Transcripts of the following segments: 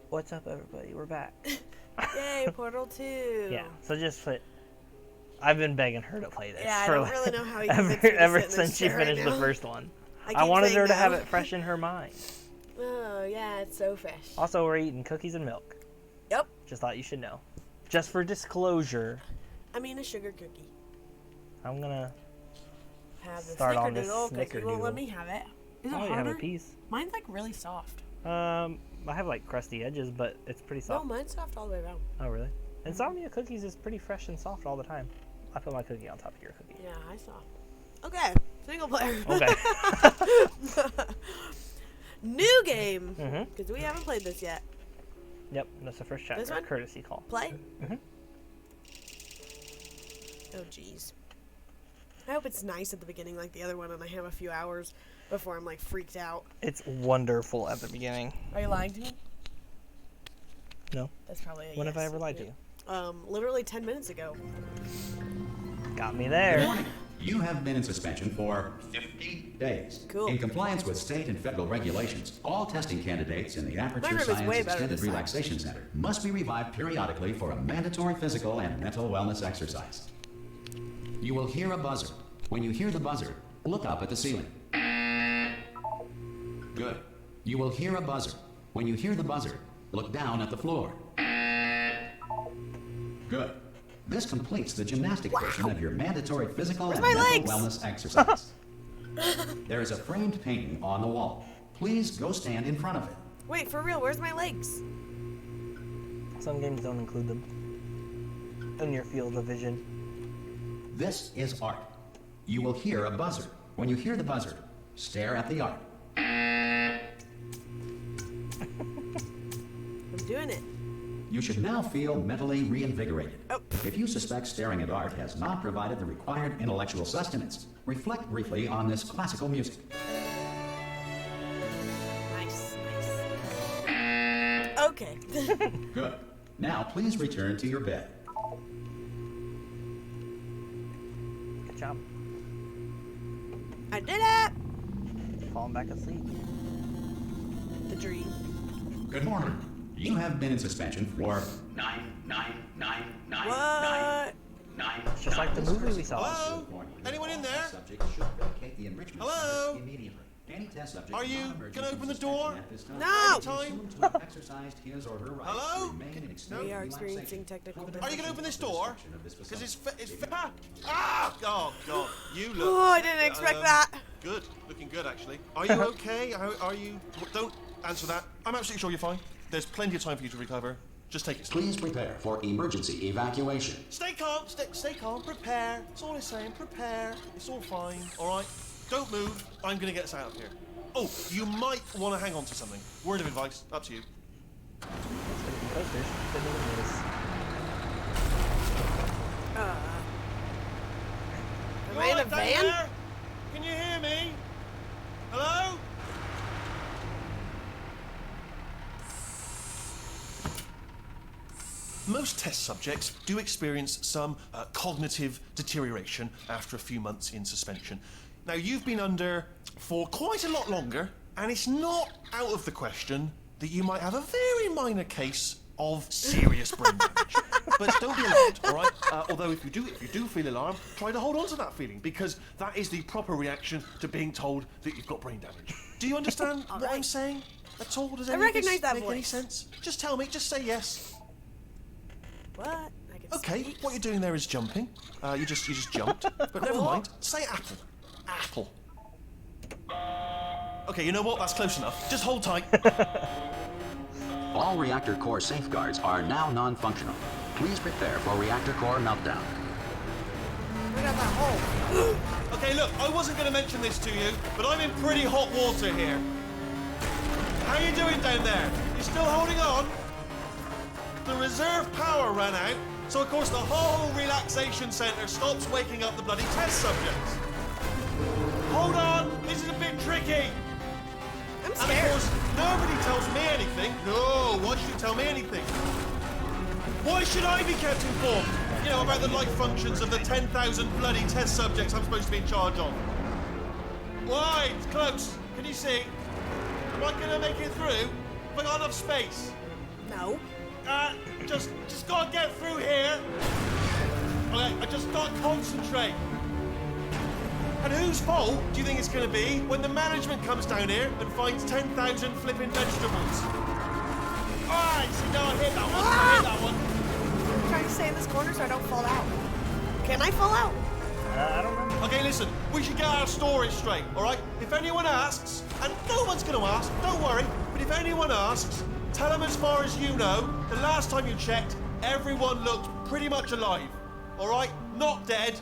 What's up, everybody? We're back. Yay, Portal 2. Yeah, so just put... I've been begging her to play this. Yeah, I for don't really know how you convinced me to ever sit in this since she chair finished right the now. first one. I I keep wanted saying her to have no. it fresh in her mind. Oh, yeah, it's so fresh. Also, we're eating cookies and milk. Yep. Just thought you should know. Just for disclosure, I mean a sugar cookie. I'm gonna Have the start on this snickerdoodle because you won't let snickerdoodle. me have it. Is it Oh, you harder? have a piece. Mine's like really soft. I have like crusty edges, but it's pretty No, soft. mine's soft all the way around. Oh, really? Insomnia cookies is pretty fresh and soft all the time. I put my cookie on top of your cookie. Yeah, I saw. Okay, single player. Okay. New game. Mhm. Because we haven't played this yet. Yep, that's the first chapter. This one? Courtesy call. Play? Mhm. Oh, jeez. I hope it's nice at the beginning like the other one and I have a few hours before I'm like freaked out. It's wonderful at the beginning. Are you lying to me? No. That's probably a When have I yes. ever lied to you? Literally 10 minutes ago. Got me Good there. morning. You have been in suspension for 50 days. Cool. In compliance with state and federal regulations, all testing candidates in the My Aperture room is Science way better Extended this time. Relaxation Center must be revived periodically for a mandatory physical and mental wellness exercise. You will hear a buzzer. When you hear the buzzer, look up at the ceiling. Good. You will hear a buzzer. When you hear the buzzer, look down at the floor. Good. This completes the gymnastic portion of your mandatory physical and my mental legs? wellness exercise. There is a framed painting on the wall. Please go stand in front of it. Wait, for real, where's my legs? Some games don't include them in your field of vision. This is art. You will hear a buzzer. When you hear the buzzer, stare at the art. I'm doing it. You should now feel mentally reinvigorated. Oh. If you suspect staring at art has not provided the required intellectual sustenance, reflect briefly on this classical music. Nice, nice. Okay. Good. Now please return to your bed. Good job. I did it! Falling back asleep. The dream. Good morning. You have been in suspension for What? It's just like the movie we saw. Hello? Anyone in there? Subject should vacate the enrichment Hello? center immediately. Any test subject Are you non-emergent gonna from open the suspension door? at this time No! is assumed to have exercised his or her right Hello? to remain in extended We are relaxation. experiencing technical Are you gonna open this door? Section of this Because facility. ah! Oh God, you look. Oh, I didn't expect that. Good, looking good actually. Are you okay? Are you? Don't answer that. I'm absolutely sure you're fine. There's plenty of time for you to recover. Just take it slow. Please prepare for emergency evacuation. Stay calm. Stay calm. Prepare. That's all I'm saying. Prepare. It's all fine. All right. Don't move. I'm gonna get us out of here. Oh, you might want to hang on to something. Word of advice. Up to you. Coasters. Couldn't even miss. Am I in a Down van? there? Can you hear me? Hello? Most test subjects do experience some cognitive deterioration after a few months in suspension. Now, you've been under for quite a lot longer, and it's not out of the question that you might have a very minor case of serious brain damage. But don't be alarmed, all right? Although if you do feel alarmed, try to hold on to that feeling, because that is the proper reaction to being told that you've got brain damage. Do you understand what I'm saying at all? Does any of recognize this that make any voice. sense? Just tell me. Just say yes. What? I can Okay, speak. what you're doing there is jumping. You just jumped. But never mind. Say apple. Apple. Okay, you know what? That's close enough. Just hold tight. All reactor core safeguards are now non-functional. Please prepare for reactor core meltdown. Look at that hole. Okay, look, I wasn't going to mention this to you, but I'm in pretty hot water here. How you doing down there? You still holding on? The reserve power ran out, so of course the whole relaxation centre stops waking up the bloody test subjects. Hold on, this is a bit tricky. I'm And of scared. course, nobody tells me anything. No, why should you tell me anything? Why should I be kept informed? You know, about the life functions of the 10,000 bloody test subjects I'm supposed to be in charge of. Why? It's close. Can you see? Am I going to make it through? Have I got enough space? No. Just gotta get through here. Okay, I just gotta concentrate. And whose fault do you think it's gonna be when the management comes down here and finds 10,000 flipping vegetables? Alright, see, now I hit that one. I hit that one. I'm trying to stay in this corner so I don't fall out. Can I fall out? I don't remember. Okay, listen, we should get our stories straight, alright? If anyone asks, and no one's gonna ask, don't worry, but if anyone asks, tell them as far as you know, the last time you checked, everyone looked pretty much alive. Alright? Not dead.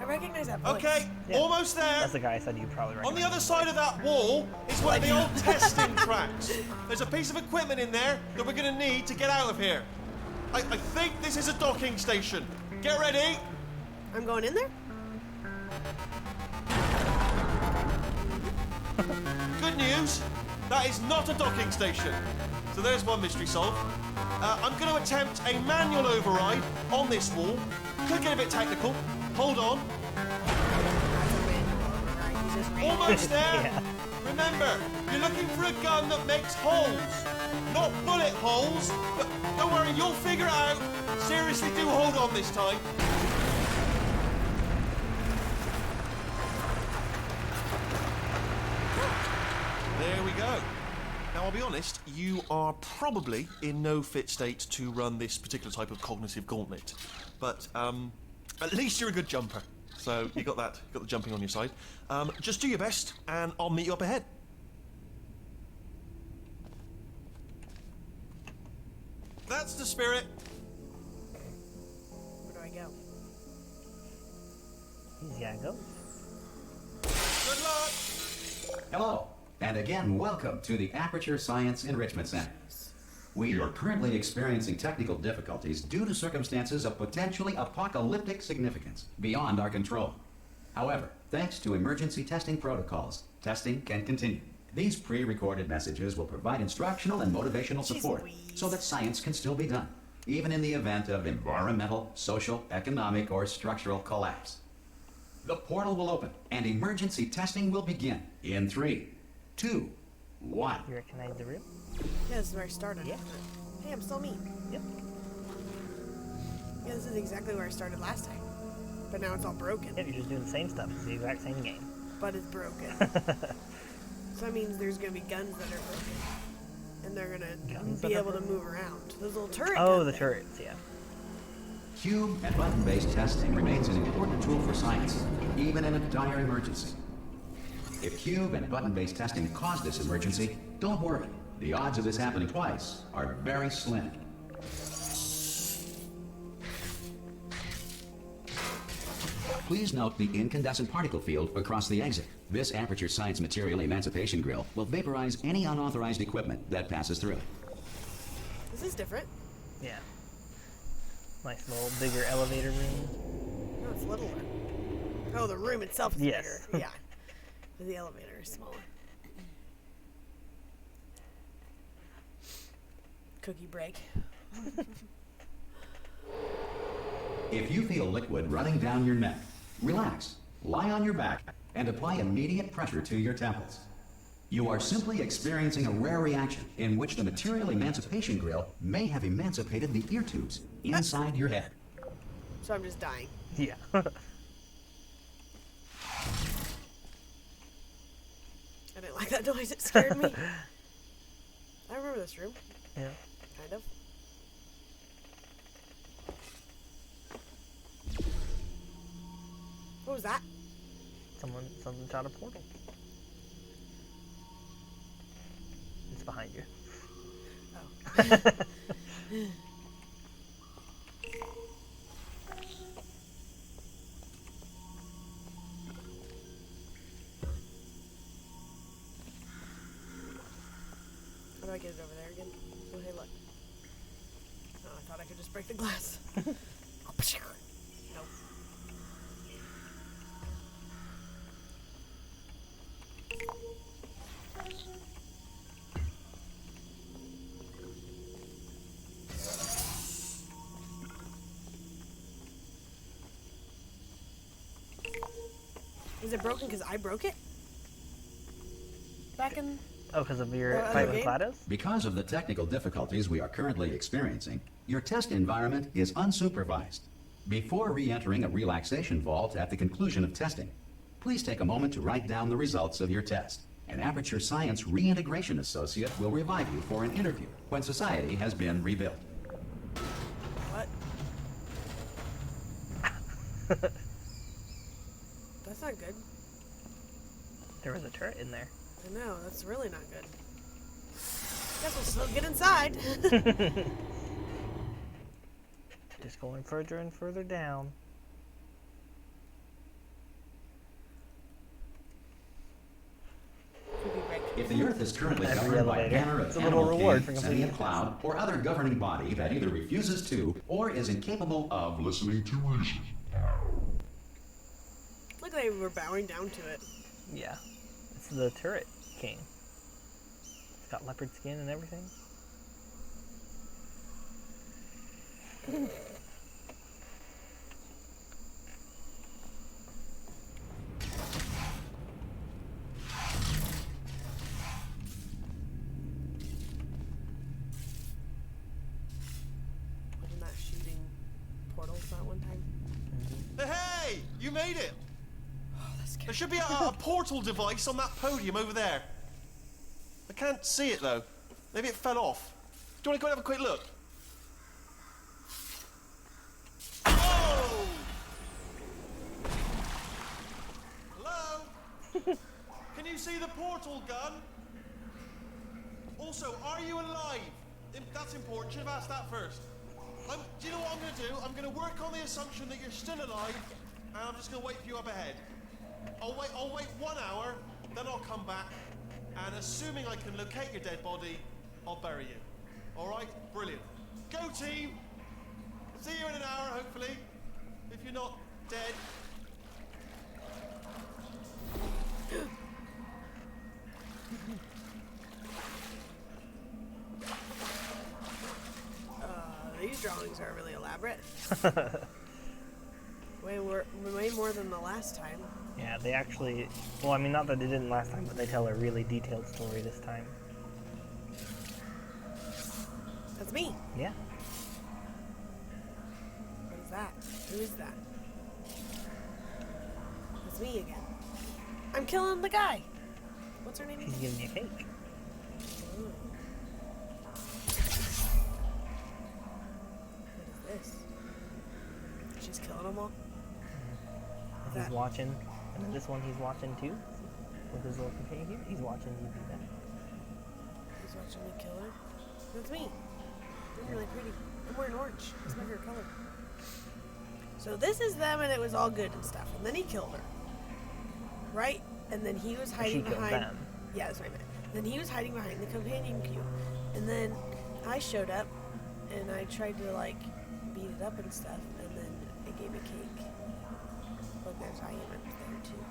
I recognize that voice. Okay, Yeah. almost there. That's the guy I said you probably On recognize. the other side of that wall is one of the old testing tracks. There's a piece of equipment in there that we're gonna need to get out of here. I think this is a docking station. Get ready. I'm going in there? Good news, that is not a docking station. So there's one mystery solved. I'm going to attempt a manual override on this wall. Could get a bit technical. Hold on. Almost there. Yeah. Remember, you're looking for a gun that makes holes. Not bullet holes, but don't worry, you'll figure it out. Seriously, do hold on this time. There we go. Now, I'll be honest, you are probably in no fit state to run this particular type of cognitive gauntlet. But at least you're a good jumper. So you got that, you got the jumping on your side. Just do your best, and I'll meet you up ahead. That's the spirit. Where do I go? He's gotta go. Good luck. Hello, and again, welcome to the Aperture Science Enrichment Center. We are currently experiencing technical difficulties due to circumstances of potentially apocalyptic significance beyond our control. However, thanks to emergency testing protocols, testing can continue. These pre-recorded messages will provide instructional and motivational support so that science can still be done, even in the event of environmental, social, economic, or structural collapse. The portal will open, and emergency testing will begin in 3, 2, 1. You recognize the room? Yeah, this is where I started. Yeah. Hey, I'm still me. Yep. Yeah, this is exactly where I started last time. But now it's all broken. Yep, you're just doing the same stuff. It's the exact same game. But it's broken. So that means there's gonna be guns that are broken. And they're gonna Guns be that are able to move around. Those little turret Oh, guns the there. turrets, yeah. Cube and button-based testing remains an important tool for science, even in a dire emergency. If cube and button-based testing caused this emergency, don't worry. The odds of this happening twice are very slim. Please note the incandescent particle field across the exit. This Aperture Science Material Emancipation Grill will vaporize any unauthorized equipment that passes through. This is different. Yeah. Nice little bigger elevator room. No, it's littler. Oh, the room itself is Yes. bigger. Yeah. But the elevator is smaller. Cookie break. If you feel liquid running down your neck, relax, lie on your back, and apply immediate pressure to your temples. You are simply experiencing a rare reaction in which the material emancipation grill may have emancipated the ear tubes inside your head. So I'm just dying. Yeah. I didn't like that noise. It scared me. I remember this room. Yeah. Kind of. What was that? Something shot a portal. It's behind you. Oh. How do I get it over there again? Oh, hey, look. Oh, I thought I could just break the glass. Oh, pshh. Nope. Is it broken because I broke it? Back in Oh, because of your other fight with game? GLaDOS? Because of the technical difficulties we are currently experiencing, your test environment is unsupervised. Before re-entering a relaxation vault at the conclusion of testing, please take a moment to write down the results of your test. An Aperture Science Reintegration Associate will revive you for an interview when society has been rebuilt. What? That's not good. There was a turret in there. I know, that's really not good. Guess we'll still get inside. Just going further and further down. If the Earth is currently Every governed by a elevator. banner It's of a little Animal reward King, for completing Sentient it. Cloud, or other governing body that either refuses to or is incapable of listening to reason. Look, they were bowing down to it. Yeah. It's the turret king. It's got leopard skin and everything. Wasn't that shooting portals that one time? Hey! You made it! Oh, that's There scary. should be a portal device on that podium over there. I can't see it though. Maybe it fell off. Do you want to go and have a quick look? Oh! Hello? Can you see the portal gun? Also, are you alive? That's important. Should have asked that first. Do you know what I'm going to do? I'm going to work on the assumption that you're still alive, and I'm just going to wait for you up ahead. I'll wait 1 hour, then I'll come back, and assuming I can locate your dead body, I'll bury you. All right? Brilliant. Go team! See you in an hour, hopefully, if you're not dead. These drawings are really elaborate. way more than the last time. Yeah, they actually... Well, I mean, not that they didn't last time, but they tell a really detailed story this time. That's me. Yeah. What is that? Who is that? That's me again. I'm killing the guy. What's her name He's again? giving me a cake. Ooh. What is this? She's killing them all? He's That- watching. And then this one he's watching too. With his little companion here. He's watching you do that. He's watching me kill her. That's me. I'm really pretty. I'm wearing orange. That's my favorite color. So this is them, and it was all good and stuff. And then he killed her. Right? And then he was She hiding killed behind. them. Yeah, that's what I meant. Then he was hiding behind the companion cube. And then I showed up, and I tried to, like, beat it up and stuff. And then it gave me cake. Look, there's I am there, too.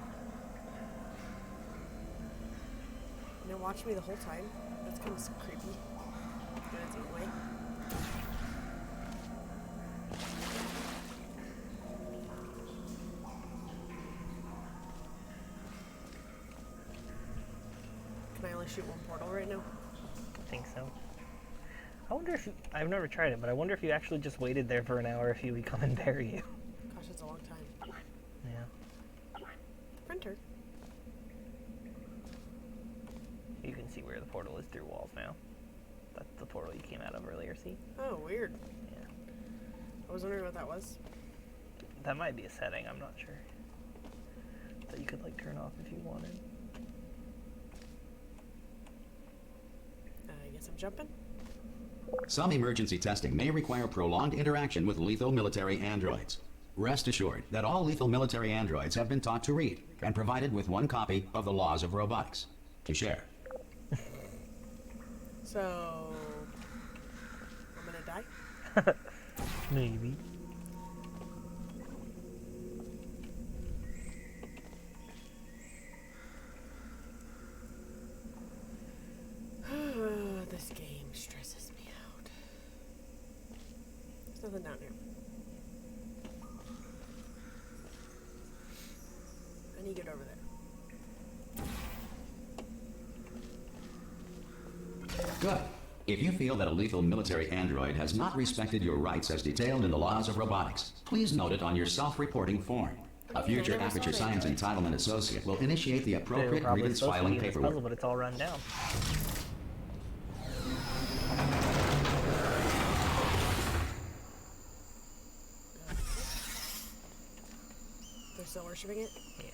And it watched me the whole time. That's kind of creepy. In its own way. Can I only shoot one portal right now? I think so. I wonder if you, I've never tried it, but I wonder if you actually just waited there for an hour if he would come and bury you. Gosh, that's a long time. Yeah. Printer. You can see where the portal is through walls now. That's the portal you came out of earlier, see? Oh, weird. Yeah. I was wondering what that was. That might be a setting, I'm not sure. That you could like turn off if you wanted. I guess I'm jumping. Some emergency testing may require prolonged interaction with lethal military androids. Rest assured that all lethal military androids have been taught to read and provided with one copy of the laws of robotics to share. So, I'm gonna die? Maybe. This game stresses me out. There's nothing down here. I need to get over there. Good. If you feel that a lethal military android has not respected your rights as detailed in the laws of robotics, please note it on your self-reporting form. A future never saw Aperture an Science Entitlement Associate will initiate the They were appropriate probably grievance supposed to be filing in this paperwork. puzzle, but it's all run down. They're still worshipping it? Yeah.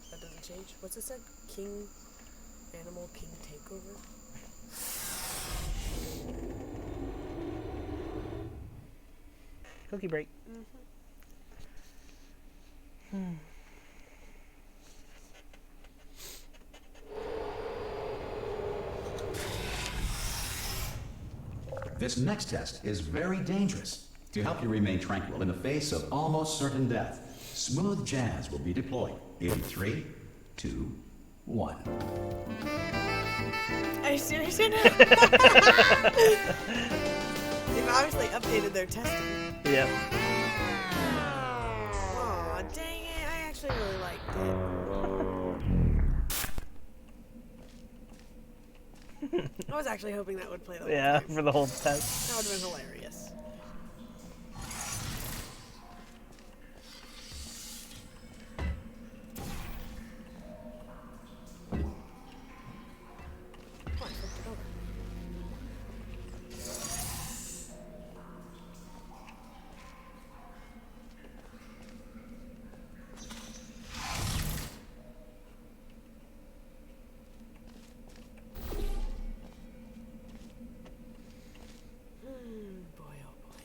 That doesn't change. What's it said? King, animal, king takeover? Cookie break. This next test is very dangerous. To help you remain tranquil in the face of almost certain death, smooth jazz will be deployed in 3, 2, 1. Are you serious right now? They've obviously updated their testing. Yep. Aw, dang it. I actually really liked it. I was actually hoping that would play the whole Yeah, time. for the whole test. That would have been hilarious. Oh, I flipped it over. Boy, oh boy.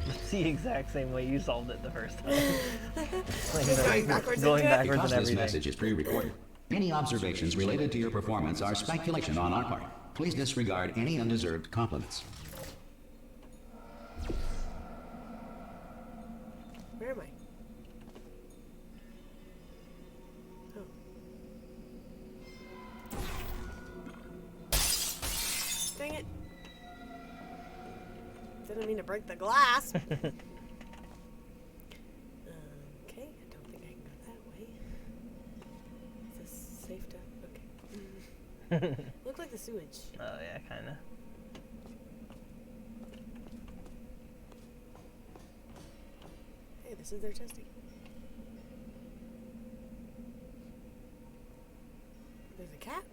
It's the exact same way you solved it the first time. Just going backwards Going into it? backwards Because and this everything. message is pre-recorded, any observations related to your performance are speculation on our part. Please disregard any undeserved compliments. Where am I? Oh. Dang it. Didn't mean to break the glass. Okay, I don't think I can go that way. Is this safe to... Okay. Look like the sewage. Oh yeah, kinda. Hey, this is their testing. There's a cat.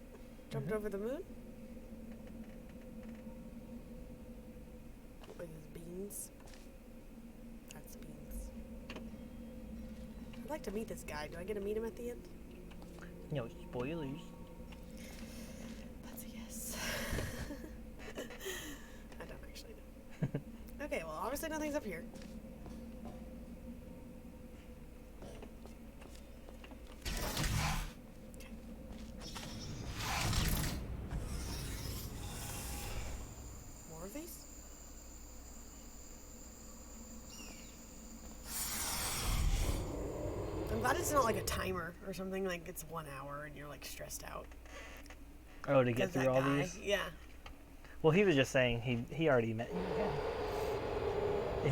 Jumped over the moon. What is this, beans? That's beans. I'd like to meet this guy. Do I get to meet him at the end? No spoilers. That's a yes. I don't actually know. Okay, well, obviously nothing's up here. Okay. More of these? I'm glad it's not like a timer or something, like it's 1 hour and you're like stressed out. Oh, to get Because through that all guy, these? yeah. Well, he was just saying he already met you again.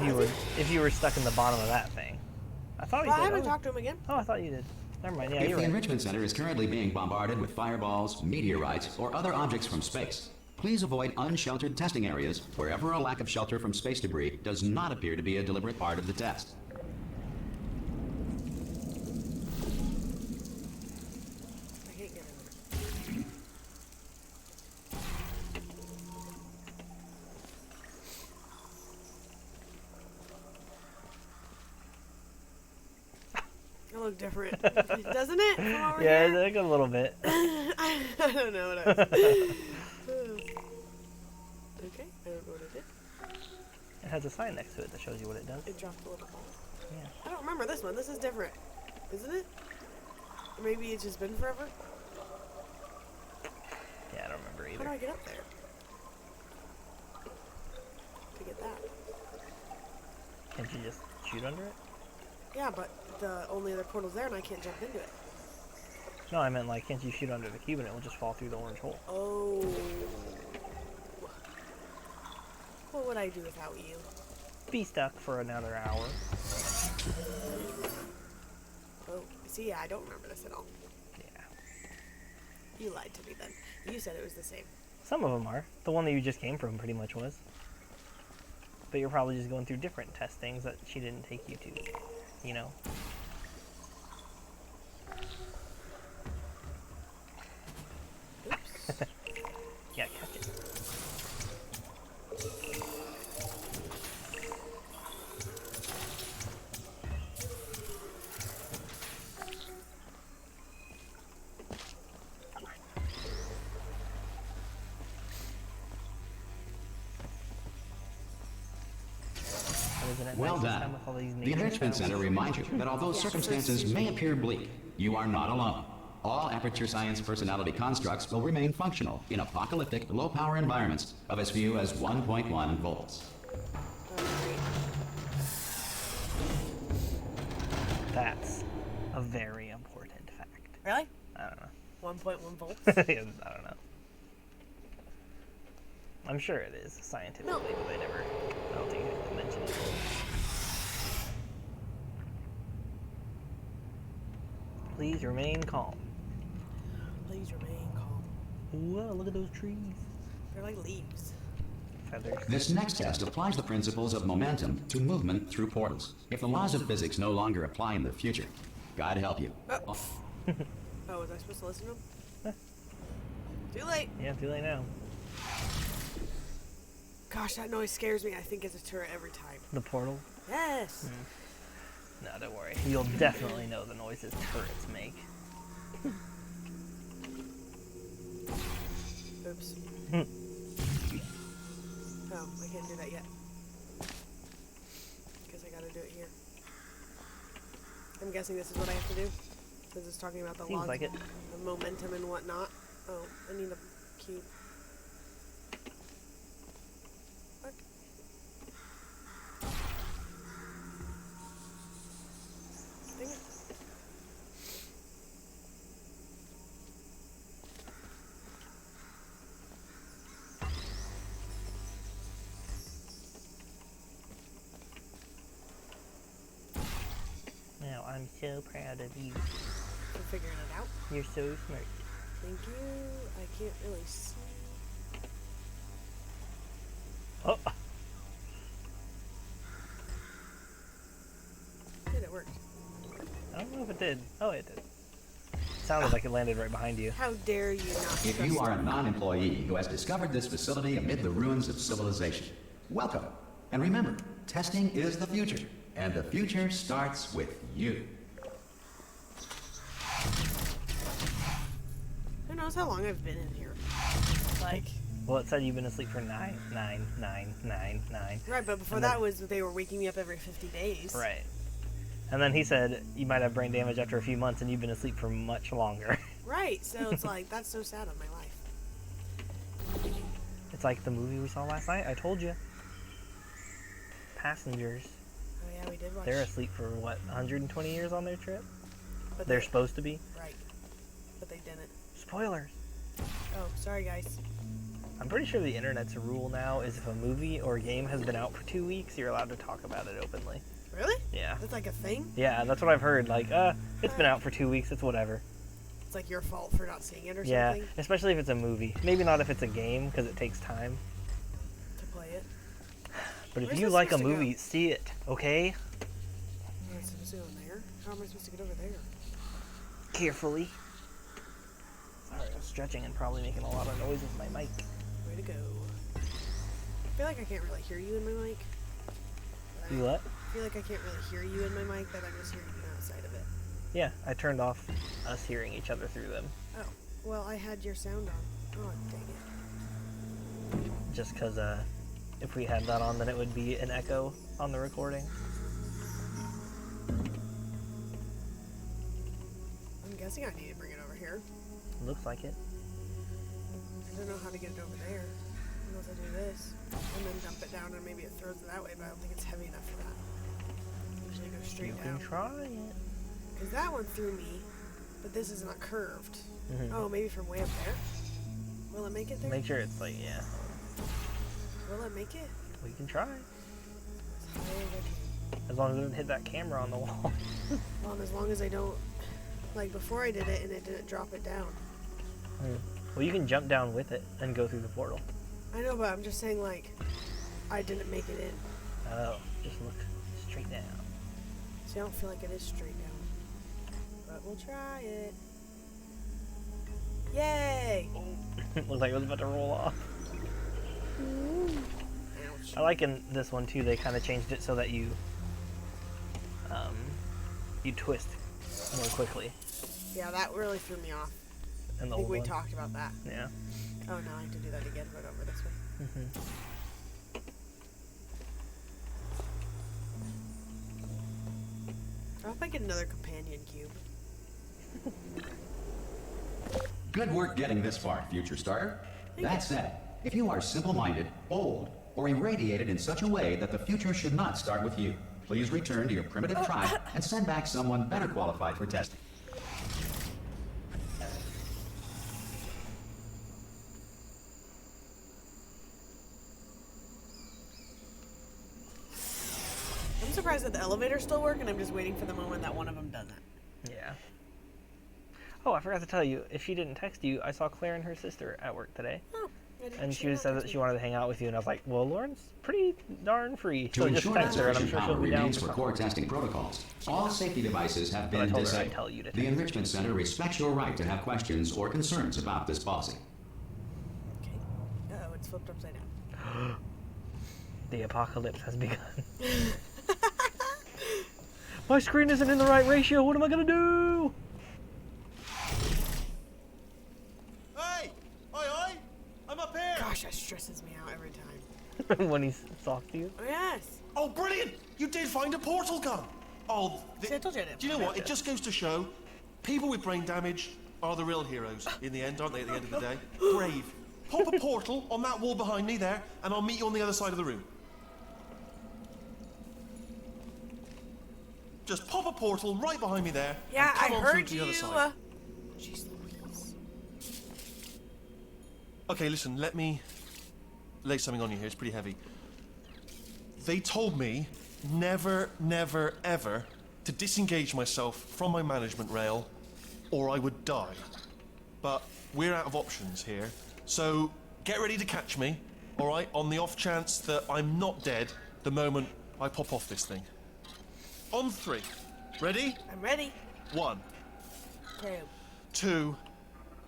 Has If you were stuck in the bottom of that thing. I thought he Well, I did. haven't Oh. talked to him again. Oh, I thought you did. Never mind. Yeah, If you're the right. Enrichment Center is currently being bombarded with fireballs, meteorites, or other objects from space, please avoid unsheltered testing areas wherever a lack of shelter from space debris does not appear to be a deliberate part of the test. I can't get in there. I look different, doesn't it? From over Yeah, here? like a little bit. I don't know what I was. Okay, I don't know what I did. It has a sign next to it that shows you what it does. It dropped a little ball. Yeah. I don't remember this one. This is different, isn't it? Or maybe it's just been forever. Yeah, I don't remember How do either. I get up there? To get that. Can't you just shoot under it? Yeah, but the only other portal's there and I can't jump into it. No, I meant like, can't you shoot under the cube and it will just fall through the orange hole? Oh. What would I do without you? Be stuck for another hour. Oh, see, yeah, I don't remember this at all. Yeah. You lied to me then. You said it was the same. Some of them are. The one that you just came from pretty much was. But you're probably just going through different testings that she didn't take you to. You know? Oops. Yeah, catch it. Isn't it Well nice this done. time with all these The nature Enrichment sounds? Center reminds you that although circumstances may appear bleak, you are not alone. All Aperture Science personality constructs will remain functional in apocalyptic, low-power environments of as few as 1.1 volts. That's a very important fact. Really? I don't know. 1.1 volts? Yeah, I don't know. I'm sure it is scientifically, No. but I don't think they mentioned it. Please remain calm. Please remain calm. Whoa, look at those trees. They're like leaves. Feathers. This next test applies the principles of momentum to movement through portals. If the laws of physics no longer apply in the future, God help you. Oh, was I supposed to listen to him? Too late. Yeah, too late now. Gosh, that noise scares me. I think it's a turret every time. The portal? Yes. No, don't worry. You'll definitely know the noises turrets make. Oops. Oh, I can't do that yet. Because I gotta do it here. I'm guessing this is what I have to do. Because it's talking about the Seems laws like it. of momentum and whatnot. Oh, I need a cube. What? Dang it. Now, I'm so proud of you. I'm figuring it out. You're so smart. Thank you. I can't really see. Oh! Did it work? I don't know if it did. Oh, it did. Sounded like it landed right behind you. How dare you not If trust you are a me? non-employee who has discovered this facility amid the ruins of civilization, welcome. And remember, testing is the future, and the future starts with you. Who knows how long I've been in here? Like, Well, it said you've been asleep for 9. right, but before And that then- was they were waking me up every 50 days. Right. And then he said you might have brain damage after a few months and you've been asleep for much longer. Right, so it's like, that's so sad on my life. It's like the movie we saw last night. I told you. Passengers. Oh yeah, we did watch. They're asleep for, what, 120 years on their trip? But They're supposed to be. Right. But they didn't. Spoilers. Oh, sorry guys. I'm pretty sure the internet's rule now is if a movie or game has been out for 2 weeks, you're allowed to talk about it openly. Really? Yeah. That's like a thing? Yeah, that's what I've heard. Like, it's been out for 2 weeks, it's whatever. It's like your fault for not seeing it or Yeah, something? especially if it's a movie. Maybe not if it's a game, because it takes time. To play it? But if Where's you this like a supposed to go? movie, see it, okay? Oh, it's supposed to go in there? How am I supposed to get over there? Carefully. Sorry, I'm stretching and probably making a lot of noise with my mic. Way to go. I feel like I can't really hear you in my mic. But You what? I feel like I can't really hear you in my mic, that I'm just hearing you outside of it. Yeah, I turned off us hearing each other through them. Oh, well, I had your sound on. Oh, dang it. Just because, if we had that on, then it would be an echo on the recording. I'm guessing I need to bring it over here. Looks like it. I don't know how to get it over there. Unless I do this. And then dump it down and maybe it throws it that way, but I don't think it's heavy enough for that. Usually it goes You straight can down. try it. Because that one threw me, But this is not curved. Mhm. Oh, maybe from way up there? Will it make it there? Make sure it's like, yeah. Will it make it? We can try. As high as I can. As long as it doesn't hit that camera on the wall. Well, and as long as I don't... Like, before I did it and it didn't drop it down. Well, you can jump down with it and go through the portal. I know, but I'm just saying, like, I didn't make it in. Oh, just look straight down. See, I don't feel like it is straight down. But we'll try it. Yay! Looks like it was about to roll off. Ouch. I like in this one too, they kind of changed it so that you you twist more quickly Yeah, that really threw me off. in the I think old we one. talked about that. Yeah. Oh, now I have to do that again, but over this way. I hope I get another companion cube. Good work getting this far, future starter. That said, if you are simple-minded, old, or irradiated in such a way that the future should not start with you, please return to your primitive tribe and send back someone better qualified for testing. I'm surprised that the elevators still work, and I'm just waiting for the moment that one of them doesn't. Yeah. Oh, I forgot to tell you, if she didn't text you, I saw Claire and her sister at work today. Oh, I didn't And see she that said that text she me. wanted to hang out with you, and I was like, well, Lauren's pretty darn free. To So just ensure text her, and I'm sufficient sure she'll power be down remains for for something. core testing protocols, all safety devices have But I been told her I'd disabled. tell you to The text. Enrichment Center respects your right to have questions or concerns about this policy. Okay. Uh-oh, it's flipped upside down. The apocalypse has begun. My screen isn't in the right ratio. What am I gonna do? Hey! Oi, oi! I'm up here! Gosh, that stresses me out every time. When he's soft to you. Oh, yes. Oh, brilliant! You did find a portal gun! Oh, See, I told you I didn't do you know find what? It just goes to show people with brain damage are the real heroes in the end, aren't they, at the end of the day? Brave. Pop a portal on that wall behind me there, and I'll meet you on the other side of the room. Just pop a portal right behind me there. Yeah, and come I on through heard to the you. other side. Jeez Louise. Okay, listen, let me lay something on you here. It's pretty heavy. They told me never, never, ever to disengage myself from my management rail or I would die. But we're out of options here. So get ready to catch me, all right, on the off chance that I'm not dead the moment I pop off this thing. On 3. Ready? I'm ready. 1, Okay. 2,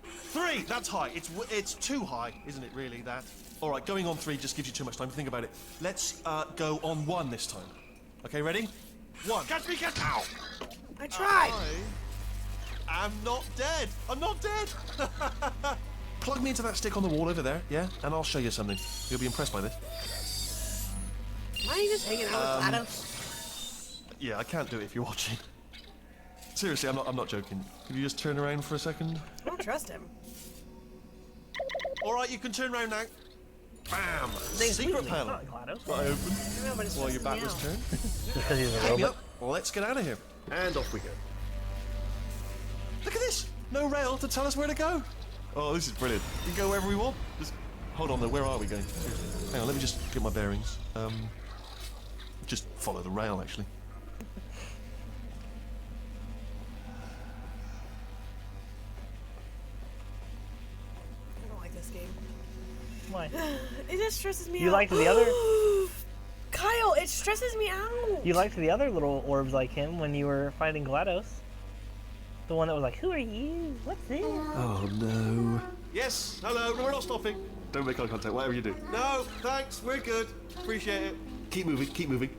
3. That's high. It's too high, isn't it? Really, that. All right, going on 3 just gives you too much time to think about it. Let's go on 1 this time. Okay, ready? 1. Catch me! Catch! Ow! I tried. I am not dead. I'm not dead. Plug me into that stick on the wall over there, yeah, and I'll show you something. You'll be impressed by this. Why are you just hanging out with GLaDOS? Yeah, I can't do it if you're watching. Seriously, I'm not joking. Could you just turn around for a second? I don't trust him. All right, you can turn around now. Bam! They Secret squeezed me. panel. It's not GLaDOS. Got open. I know, but it's While your stressing back me was out. turned. Just because he's a Hang robot. up. Well, let's get out of here. And off we go. Look at this! No rail to tell us where to go. Oh, this is brilliant. We can go wherever we want. Just hold on though, where are we going? Hang on, let me just get my bearings. Just follow the rail actually. I don't like this game. Why? It just stresses me out. You liked the other? Kyle, it stresses me out. You liked the other little orbs like him when you were fighting GLaDOS. The one that was like, who are you? What's this? Oh no. Yes, hello, no, we're not stopping. Don't make eye contact, whatever you do. No, thanks, we're good. Appreciate it. Keep moving, keep moving.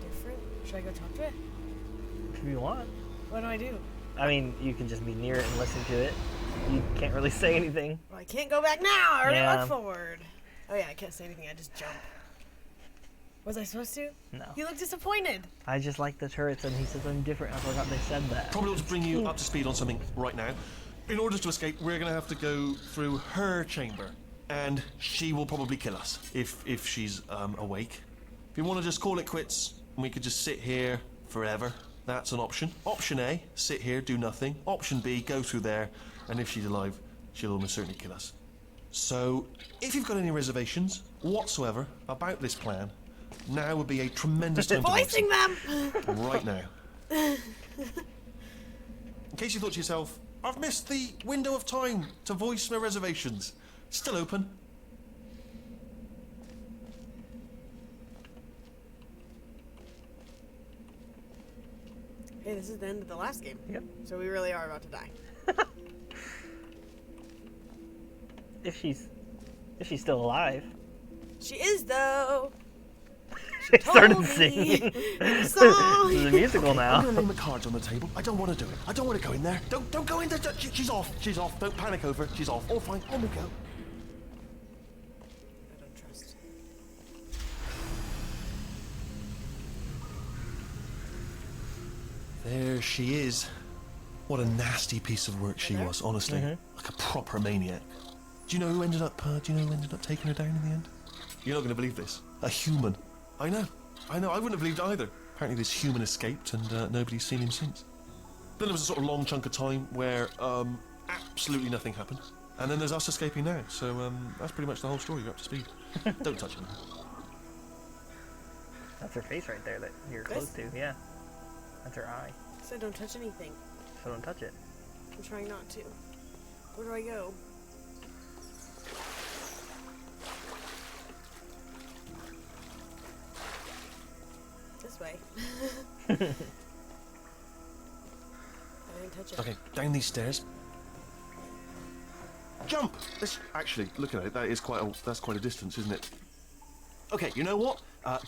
Different? Should I go talk to it? If you want. What do I do? I mean, you can just be near it and listen to it. You can't really say anything. Well, I can't go back now. I already Yeah. looked forward. Oh yeah, I can't say anything. I just jump. Was I supposed to? No. You look disappointed. I just like the turrets, and he says I'm different. I forgot they said that. Probably ought to bring you up to speed on something right now. In order to escape, we're going to have to go through her chamber, and she will probably kill us if she's awake. If you want to just call it quits, and we could just sit here forever, that's an option. Option A, sit here, do nothing. Option B, go through there, and if she's alive, she'll almost certainly kill us. So, if you've got any reservations whatsoever about this plan, now would be a tremendous time to voice Voicing them! right now. In case you thought to yourself, I've missed the window of time to voice my reservations. Still open. Hey, this is the end of the last game. Yep. So we really are about to die. If she's still alive. She is, though. They started Told me singing. in a This song. is a musical I'm now. gonna lay my cards on the table. I don't want to do it. I don't want to go in there. Don't go in there. She's off. She's off. Don't panic over it. She's off. All fine. On we go. I don't trust. There she is. What a nasty piece of work she There? was, honestly. Like a proper maniac. Do you know who ended up taking her down in the end? You're not going to believe this. A human. I know. I wouldn't have believed either. Apparently this human escaped and nobody's seen him since. Then there was a sort of long chunk of time where absolutely nothing happened. And then there's us escaping now. So that's pretty much the whole story. You're up to speed. Don't touch him. That's her face right there that you're close to, yeah. That's her eye. So don't touch anything. So don't touch it. I'm trying not to. Where do I go? This way. I didn't touch it. Okay, down these stairs. Jump! This actually, look at it. That's quite a distance, isn't it? Okay, you know what?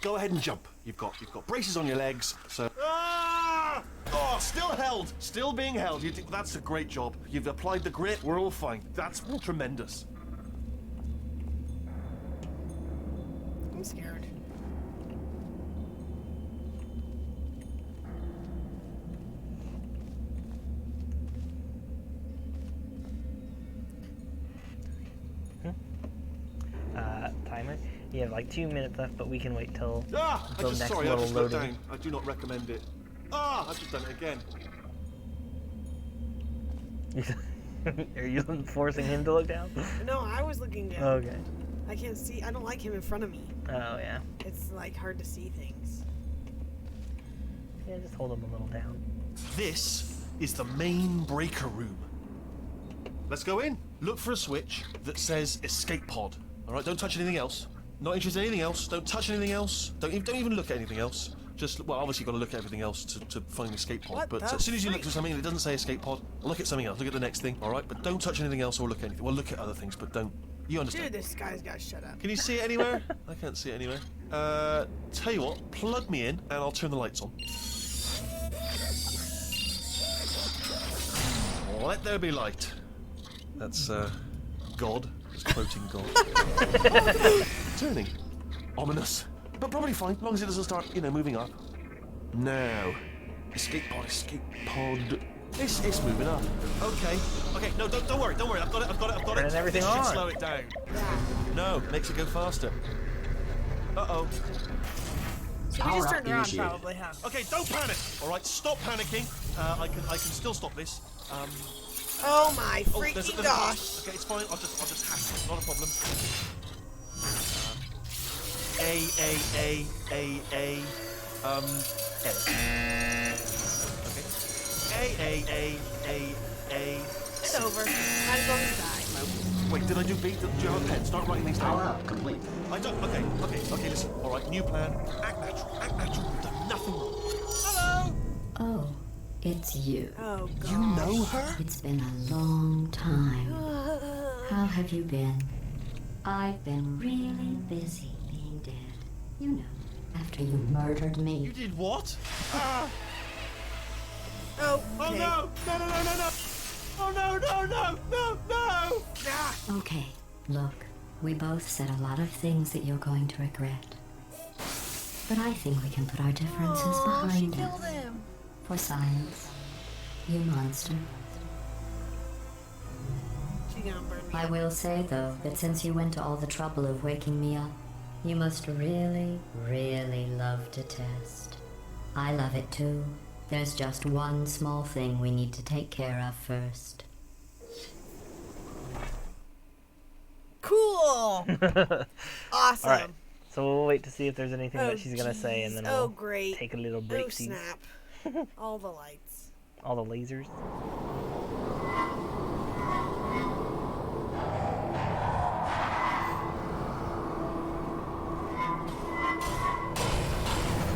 Go ahead and jump. You've got braces on your legs, so. Ah! Oh, still held, still being held. That's a great job. You've applied the grit. We're all fine. That's tremendous. I'm scared. Timer. You have like 2 minutes left, but we can wait till Ah! I the just next sorry. I little just looked loading. down. I do not recommend it. Ah! I've just done it again. Are you forcing him to look down? No, I was looking down. Okay. I can't see. I don't like him in front of me. Oh yeah. It's like hard to see things. Yeah, just hold him a little down. This is the main breaker room. Let's go in. Look for a switch that says escape pod. All right, don't touch anything else. Not interested in anything else. Don't touch anything else. Don't even look at anything else. Just, well, obviously you've got to look at everything else to find the escape pod. What But the as soon as you look freak? for something and it doesn't say escape pod, look at something else. Look at the next thing, all right? But don't touch anything else or look at anything. Well, look at other things, but don't. You understand? Dude, this guy's got to shut up. Can you see it anywhere? I can't see it anywhere. Tell you what, plug me in and I'll turn the lights on. Let there be light. That's, God. Just quoting God. Turning. Ominous. But probably fine, as long as it doesn't start, moving up. Now. Escape pod, escape pod. It's moving up. Okay. Okay, no, don't worry. I've got it. Turning everything This should on. slow it down. No, makes it go faster. Uh-oh. So we Power just up turned around initiated. probably, huh? Okay, don't panic. All right, stop panicking. I can still stop this. Oh my Oh, freaking there's a gosh. Okay, it's fine. I'll just hack it. Not a problem. A. Okay. A. It's over. Might as well just die. Wait, did I do B? Do you have a pen? Start writing these Power down. up complete. I don't. Okay. Listen. All right, new plan. Act natural. You've done nothing wrong. Hello. Oh, it's you. Oh god. You know her? It's been a long time. How have you been? I've been really busy being dead. You know, after you murdered You me. did what? Ah. Oh, Oh okay. no! No! Oh no! Ah, Okay, look, we both said a lot of things that you're going to regret. But I think we can put our differences oh, she behind killed us. him. For science. You monster. She gonna burn me. I will say, though, that since you went to all the trouble of waking me up, You must really, really love to test. I love it too. There's just one small thing we need to take care of first. Cool. Awesome. All right. So we'll wait to see if there's anything Oh, that she's gonna say, and then jeez. we'll Oh, great. take a little Oh, break. snap. All the lights. All the lasers.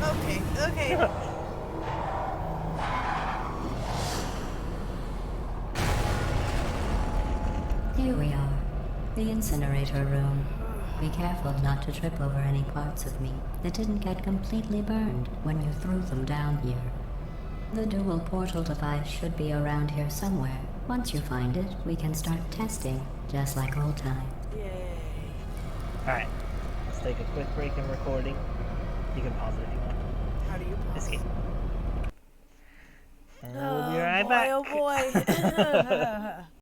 Okay, okay. Here we are. The incinerator room. Be careful not to trip over any parts of me that didn't get completely burned when you threw them down here. The dual portal device should be around here somewhere. Once you find it, we can start testing, just like old times. Yay. Alright. Let's take a quick break in recording. You can pause it if you want. How do you pause? Escape. And we'll Oh be right boy, back. oh boy.